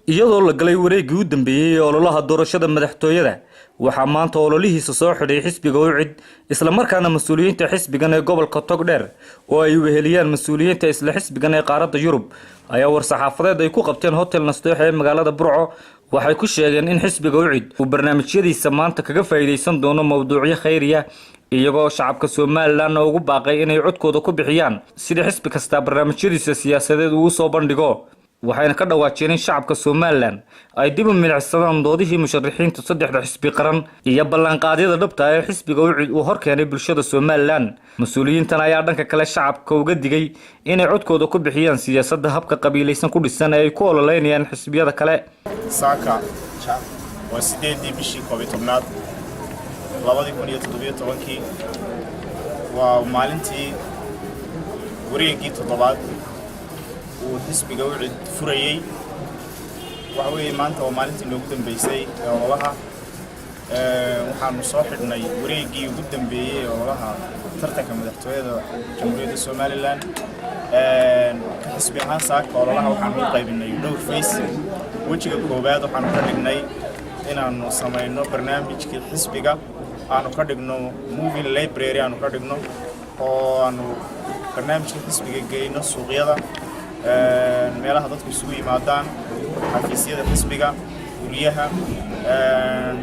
iyadoo la galay wareegii u dambeeyay ololaha doorashada madaxtooyada waxaa maanta ololihiisa soo xidhay xisbiga UCID isla markaana mas'uuliyiinta xisbigan ee gobolka Togdheer oo ay weheliyaan mas'uuliyiinta isla xisbigan ee qaaradda Yurub ayaa war-saxaafadeed ay ku qabteen hotel Nasteex ee magaalada Burco waxay ku sheegeen in xisbiga UCID uu barnaamijyadiisa maanta kaga faa'iideysan doono mowduucyo khayriya iyagoo shacabka Soomaaliland ugu baaqay inay codkooda ku bixiyaan sida xisbi kasta barnaamijyadiisa siyaasadeed uu soo bandhigo waxayna ka dhawaajeen in shacabka Soomaaliland ay dib u milicsadaan doodihii musharaxiinta saddexda xisbi qaran iyo ballanqaadyada dhabta ah ee xisbiga UCID uu horkeenay bulshada Soomaaliland mas'uuliyiintan ayaa dhanka kale shacabka uga digay inay codkooda ku bixiyaan siyaasadda habka qabiilaysan ku dhisan ee ay ku ololeynayaan xisbiyada kale saaka waa 8 bishii 11aad 2017 waa maalintii wareegii toddobaad xisbiga UCID furayay waxa weeye maanta waa maalintii ugu dambeysay ee ololaha waxaanu soo xidhnay wareegii ugu dambeeyay ee ololaha tartanka madaxtooyada Jamhuuriyadda Soomaaliland ka xisbi ahaan saaka ololaha waxaanu u qaybinay dhowr face wajiga koowaad waxaanu ka dhignay inaanu samayno barnaamijkii xisbiga aanu ka dhigno moving library aanu ka dhigno oo aanu barnaamijkii xisbiga geeyno suuqyada meelaha dadku isugu yimaadaan xafiisyada xisbiga guryaha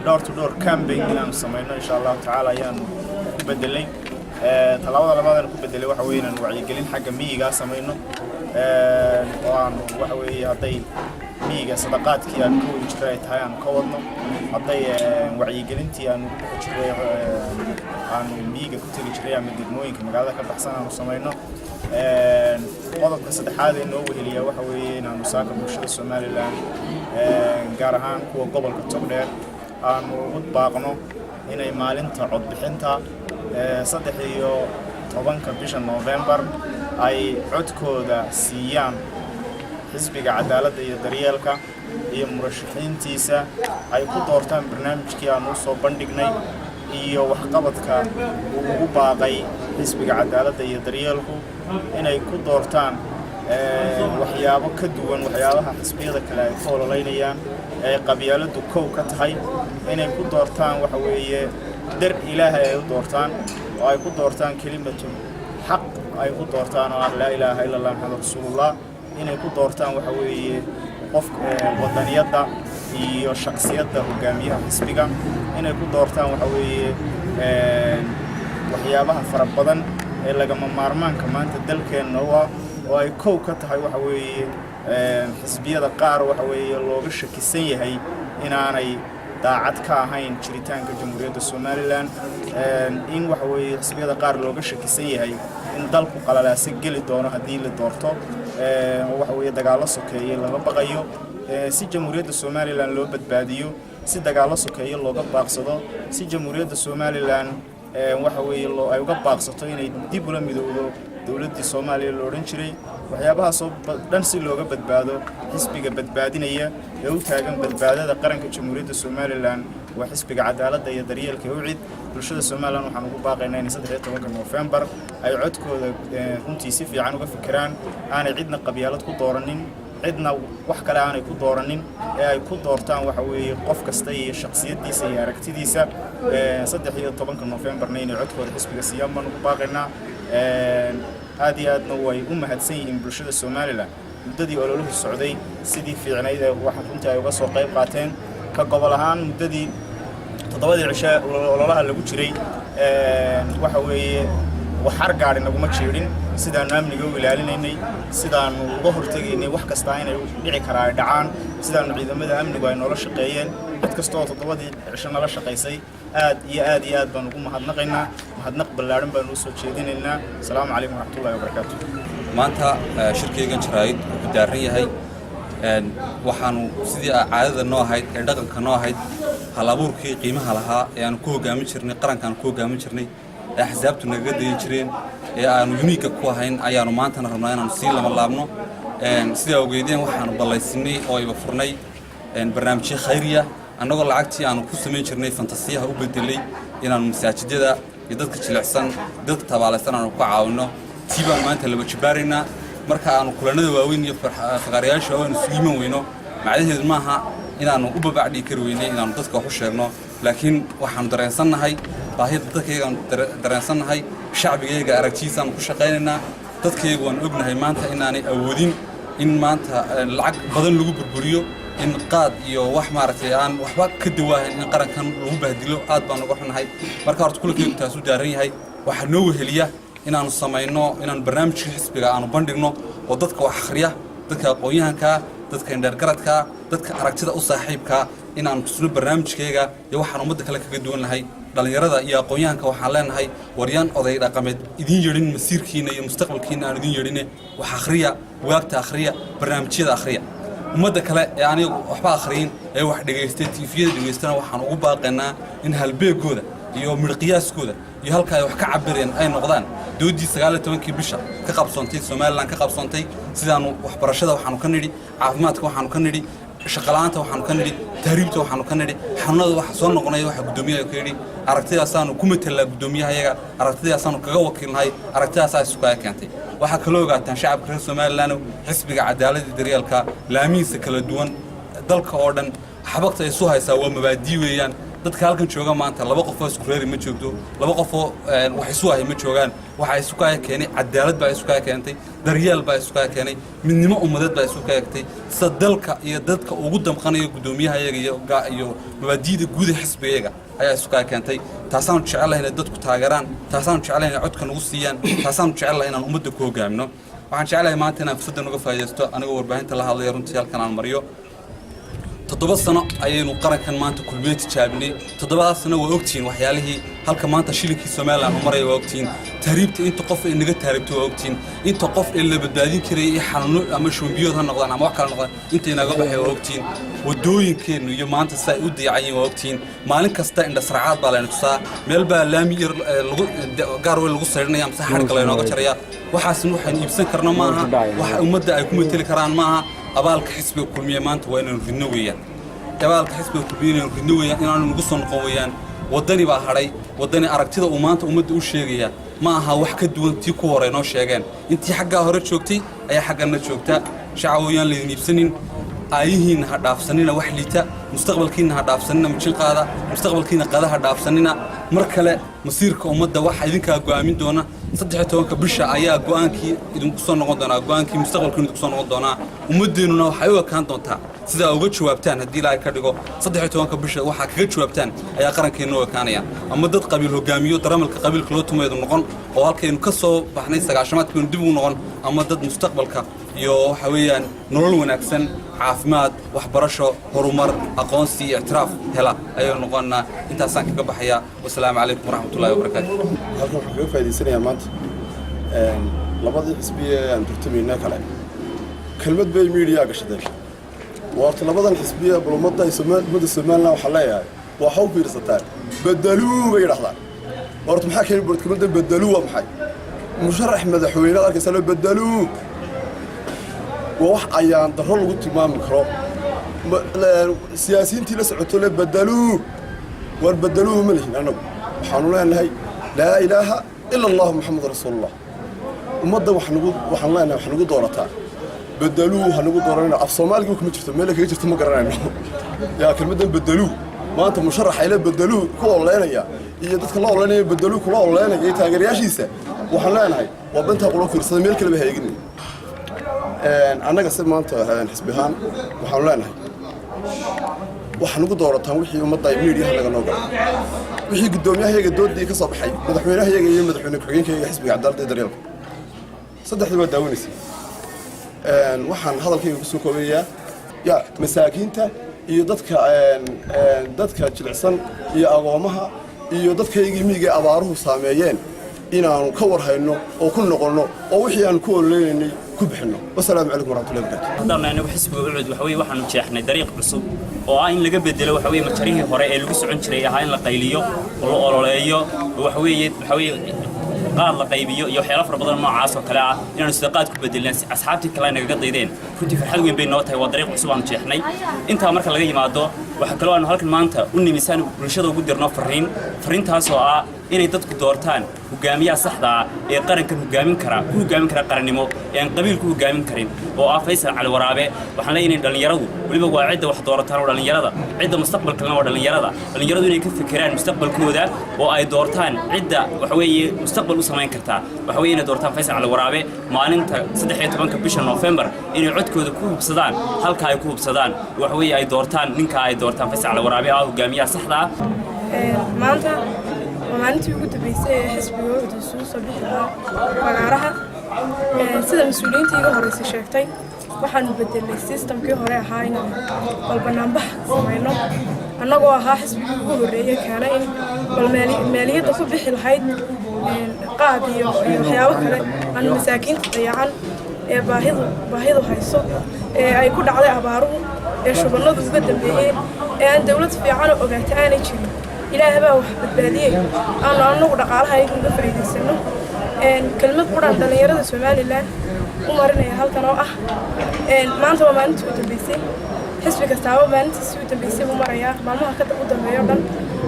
door to door campaign inaanu samayno insha Allah taala ayaan ku bedelay talaabada labaad ku bedelay waxa weeye inaan wacyigelin xagga miyiga samayno oo aan waxa weeye haday miyiga sadaqaadkii aan ku jiray tahay aan ka wadno haday wacyigelintii aan ku jiray aan miyiga ku tagi jiray ama degmooyinka magaalada ka baxsan aan samayno qodobka saddexaad ee noo weheliya waxa weeye inaanu saaka bulshada Soomaaliland gaar ahaan kuwa gobolka Togdheer aanu u baaqno inay maalinta cod bixinta 13 bisha November ay codkooda siiyaan xisbiga cadaaladda iyo daryeelka iyo murashaxiintiisa ay ku doortaan barnaamijkii aanu soo bandhignay iyo waxqabadka uu ugu baaqay xisbiga cadaaladda iyo daryeelku inay ku doortaan waxyaabo ka duwan waxyaabaha xisbiyada kale ay ku ololeynayaan ee qabyaaladu koow ka tahay inay ku doortaan waxa weeye dar ilaahay ay u doortaan oo ay ku doortaan kelimatu xaq ay ku doortaan oo la ilaaha illa allah muhammad rasuulullah inay ku doortaan waxa weeye qof wadaniyada iyo shakhsiyadda hogaamiyaha xisbiga inay ku doortaan waxa weeye waxyaabaha fara badan ee lagama maarmaanka maanta dalkeena oo ay koow ka tahay waxa weeye xisbiyada qaar waxa weeye looga shakisan yahay inaanay daacad ka ahayn jiritaanka Jamhuuriyadda Soomaaliland in waxa weeye xisbiyada qaar looga shakisan yahay in dalku qalalaasi gali doono haddii la doorto waxa weeye dagaalo sokeeye laga baqayo si Jamhuuriyadda Soomaaliland loo badbaadiyo si dagaalo sokeeye looga baaqsado si Jamhuuriyadda Soomaaliland waxa weeye ay uga baaqsato inay dib ula midowdo dawladda Soomaaliya loo oran jiray waxyaabahaas oo dhan si looga badbaado xisbiga badbaadinaya ee u taagan badbaadada qaranka Jamhuuriyadda Soomaaliland waa xisbiga cadaaladda iyo daryeelka UCID bulshada Soomaaliland waxaan ugu baaqaynaa in 13 November ay codkooda runtii si fiican uga fikiraan aanay cidna qabyaalad ku dooranin cidna wax kale aanay ku dooranin ee ay ku doortaan waxa weeye qof kasta iyo shakhsiyadiisa iyo aragtidiisa 13 November inay codkooda xisbiga siiyaan baan ugu baaqaynaa aad iyo aadna way u mahadsan yihiin bulshada Soomaaliland muddadii ololuhu socday sidii fiicnayd ee waxa runtii ay uga soo qayb qaateen ka gobol ahaan muddadii 7 cisho ololaha lagu jiray waxa weeye waxar gaar inaguma jeedin sidaan amniga u ilaalinaynay sidaan uga hortageynay wax kasta inay dhici karaan dhacaan sidaan ciidamada amnigu ay nolol shaqeeyeen cid kasta oo 7 cisho nala shaqeysay aad iyo aad baan ugu mahadnaqaynaa mahadnaq ballaaran baan u soo jeedinaynaa assalaamu calaykum waraxmatullaahi wabarakaatuh maanta shirkeygan jaraa'id wuxuu daaran yahay waxaanu sidii caadada noo ahayd ee dhaqanka noo ahayd hal abuurkii qiimaha lahaa ee aan ku hogaamin jirnay qarankaan ku hogaamin jirnay ee axsaabtu naga dayin jireen ee aanu unique ku ahayn ayaanu maantana rabnaa inaanu sii lama laabno sida ogeydeen waxaanu ballaysinay oo iba furnay barnaamijyo khayriya annagoo lacagtii aanu ku samayn jirnay fantasiyaha u bedelay inaanu masaajidada iyo dadka jilicsan dadka tabaalaysan aanu ku caawino tii baan maanta laba jibaaraynaa marka aanu kulanada waaweyn iyo faqaarayaasha oo aanu isugu iman weyno macnaheedu maaha inaanu u babacdhigi kari weynay inaanu dadka wax u sheegno laakiin waxaanu dareensannahay baahida dadkaygaanu dareensannahay shacbigayga aragtiisaanu ku shaqaynaynaa dadkayga waan ognahay maanta inaanay awoodin in maanta lacag badan lagu burburiyo in qaad iyo wax maaragtay aan waxba ka dawaahin in qarankan lagu bahdilo aad baan uga xunahay marka horta kulankaygu taas u daaran yahay waxaa noo weheliya inaanu samayno inaanu barnaamijka xisbiga aanu bandhigno oo dadka wax akhriya dadka aqoon-yahankaa dadka indheergaradkaa dadka aragtida u saaxiibkaa inaanu tusno barnaamijkayga iyo waxaan ummadda kale kaga duwan lahay dhallinyarada iyo aqoon-yahanka waxaan leenahay waryaan oday dhaqameed idiin yeedhin masiirkiina iyo mustaqbalkiina aan idiin yeedhine wax akhriya waagta akhriya barnaamijyada akhriya ummadda kale ee aniga waxba akhriyin ee wax dhegaystay tiifiyada dhegaystana waxaan ugu baaqaynaa in halbeegooda iyo midhqiyaaskooda iyo halka ay wax ka cabireen ay noqdaan doodii 19 bisha ka qabsoontay Soomaaliland ka qabsoontay sidaanu waxbarashada waxaanu ka nidhi caafimaadka waxaanu ka nidhi shaqalaanta waxaanu ka nidhi tahriibta waxaanu ka nidhi xanuunada waxa soo noqonaya waxa gudoomiyaha ka yidhi aragtidaasaanu ku metelaa gudoomiyahayaga aragtidaasaanu kaga wakiilnahay aragtidaas ay sukaa keentay waxa kale ogaataan shacabka reer Soomaaliland xisbiga cadaaladda daryeelka laamihiisa kala duwan dalka oo dhan xabaqta ay soo haysaa waa mabaadii weeyaan dadka halkan jooga maanta laba qof oo isku reeri ma joogto laba qof oo wax isu hay ma joogaan waxa isu ka keenay cadaalad baa isu ka keentay daryeel baa isu ka keenay midnimo ummadeed baa isu ka keentay sadalka iyo dadka ugu damqanayo gudoomiyahayaga iyo mabaadiida guud ee xisbiga ayaa isu ka keentay taasaan jecelahay in dadku taageeraan taasaan jecelahay in codka nagu siiyaan taasaan jecelahay in ummadda ku hogaamino waxaan jecelahay maanta inaan fursadan uga faa'iideysto anigoo warbaahinta la hadlayo runtii halkan aan mariyo 7 sano ayaynu qarankan maanta kulmiyad tijaabinay 7 sano waa ogtiin waxyaalihii halka maanta shilinkii Soomaaliland u maray waa ogtiin tahriibta inta qof ay naga taariibto waa ogtiin inta qof ee la badbaadin karay xanuuno ama shumbiyood ha noqdaan ama wax kale noqdaan inta inaga baxay waa ogtiin wadooyinkeenu iyo maanta say u diicayeen waa ogtiin maalin kasta indha sarcaad baa la tusaa meel baa laami yar lagu gaar weyn lagu sayrnaya ama saxar kale inooga jaraya waxaasna waxaan iibsan karna maaha waxa ummadda ay ku meteli karaan maaha abaalka xisbiga kulmiye maanta waa inaan ridno weeyaan abaalka xisbiga kulmiye inaan ridno weeyaan inaanu nagu soo noqon weeyaan wadani baa haray wadani aragtida uu maanta ummadda u sheegaya ma aha wax ka duwan tii ku hore noo sheegeen intii xagga hore joogtay ayaa xaggana joogta shacabiyaan la iibsanin aayihiina ha dhaafsanina wax liita mustaqbalkiina ha dhaafsanina mijin qaada mustaqbalkiina qadaha dhaafsanina mar kale masiirka ummadda waxa idinka go'aamin doona 13 bisha ayaa go'aankii idinku soo noqon doona go'aankii mustaqbalkiina idinku soo noqon doona ummadeenuna waxay u ekaan doontaa sida uga jawaabtaan hadii ilaahay ka dhigo 13 bisha waxa kaga jawaabtaan ayaa qarankeena u ekaanaya ama dad qabiil hogaamiyo daramalka qabiilka loo tumeedo noqon oo halkaynu ka soo baxnay 9-aadkii dib u noqon ama dad mustaqbalka iyo waxa weeyaan nolol wanaagsan caafimaad waxbarasho horumar aqoonsi i'tiraaf hela ayuu noqonaa intaasaan kaga baxaya wassalaamu calaykum waraxmatullaahi wabarakaatuh halkan waxaan kaga faa'iideysanayaa maanta labadii xisbiye aan turtumayna kale kelmad bay media gashadeen waata labadan xisbiye bulumada Soomaaliland waxa leeyahay waxa u fiirsataa badaluu bay yiraahdaan horta maxaa keenay kelmadda badaluu waa maxay musharax madaxweyne arkaysa la badaluu wax ayaan daro lagu tilmaami karo siyaasiyiintii la socoto la badaluu war badaluu ma lihin anagu waxaanu leenahay laa ilaaha illa allah muhammad rasuulullah ummadda waxaan leenahay wax nagu doorataa badaluu hanagu dooranayna af Soomaaliga kuma jirto meel kaga jirto ma garanayno yaa kelmadan badaluu maanta musharax ay la badaluu ku oleynaya iyo dadka la oleynaya badaluu ku oleynaya ay taageerayaashiisa waxaan leenahay waa banta qolo fiirsada meel kale ba haygin annaga si maanta xisbihaan waxaan leenahay waxaan ugu doorataan wixii ummadda ay media laga noo galo wixii gudoomiyahayaga doodii ka soo baxay madaxweynahayaga iyo madaxweyne ku-xigeenka xisbiga cadaaladda daryeelka saddexdii waa daawanaysa waxaan hadalkayga ku soo koobayaa ya masaakiinta iyo dadka jilicsan iyo agoomaha iyo dadkaygii miyiga abaaruhu saameeyeen inaanu ka warhayno oo ku noqono oo wixii aan ku oleynay ku bixino wassalaamu calaykum waraxmatullaahi wabarakaatuh hadalna anagu xisbiga ucud waxa weeye waxaanu jeexnay dariiq cusub oo ah in laga bedelo waxa weeye majarihii hore ee lagu socon jiray ahaa in la qayliyo oo la ololeeyo waxa weeye qaad la qaybiyo iyo waxyaalo fara badan noocaas oo kale ah inaanu sida qaad ku bedelaan asxaabtii kale naga daydeen runtii farxad weyn bay noo tahay waa dariiq cusub aan jeexnay intaa marka laga yimaado waxa kale oo aanu halkan maanta u nimisaan bulshada ugu dirno fariintaas oo ah inay dadku doortaan hogaamiyaha saxda ah ee qarankan hogaamin kara ku hogaamin kara qarannimo ee aan qabiil ku hogaamin karin oo ah Faysal Cali Waraabe waxaan leeyahay dhalinyaradu waliba waa cidda wax doorataan oo dhalinyarada cidda mustaqbalkana waa dhalinyaradu inay ka fikiraan mustaqbalkooda oo ay doortaan cidda waxa weeye mustaqbal u samayn karta waxa weeye inay doortaan Faysal Cali Waraabe maalinta 13 bisha November inay codkooda ku hubsadaan halka ay ku hubsadaan waxa weeye ay doortaan ninka ay doortaan Faysal Cali Waraabe ah hogaamiyaha saxda ah maanta maalintii ugu dambeysay ee xisbiga uu soo bixiyay magaaraha sida mas'uuliyiinta iga horeysay sheegtay waxaan bedelay systemkii hore ahaa in balbanaanbax samayno annagoo ahaa xisbigii ugu horeeyay kaana in maaliyadda ku bixi lahayd qaad iyo waxyaabo kale aan masaakiinta dayacan ee baahidu hayso ee ay ku dhacday abaaruhu ee shubanadu uga dambeeyay ee aan dawlad fiican oo ogaatay aanay jirin ilaahay baa wax badbaadiyay aan anagu dhaqaalaha ay uga faa'iideysano kelmad quran dhalinyarada Soomaaliland u marinaya halkan oo ah maanta waa maalintii ugu dambeysay xisbi kastaaba maalintii ugu dambeysay uu maraya maalmaha ka ugu dambeeyo dhan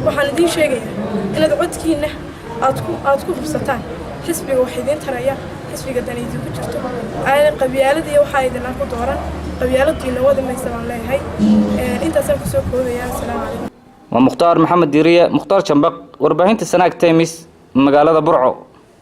waxaan idin sheegayaa inaad codkiina aad ku hubsataan xisbiga wax idin taraya xisbiga daniidi ku jirto ayna qabyaaladii waxa idin ku dooran qabyaaladdiina wada maysan aan leeyahay intaas aan ku soo koobayaa assalaamu calaykum ومختار محمد ديرية مختار شنبق ورباهنت سناك تيميس مقالة برعو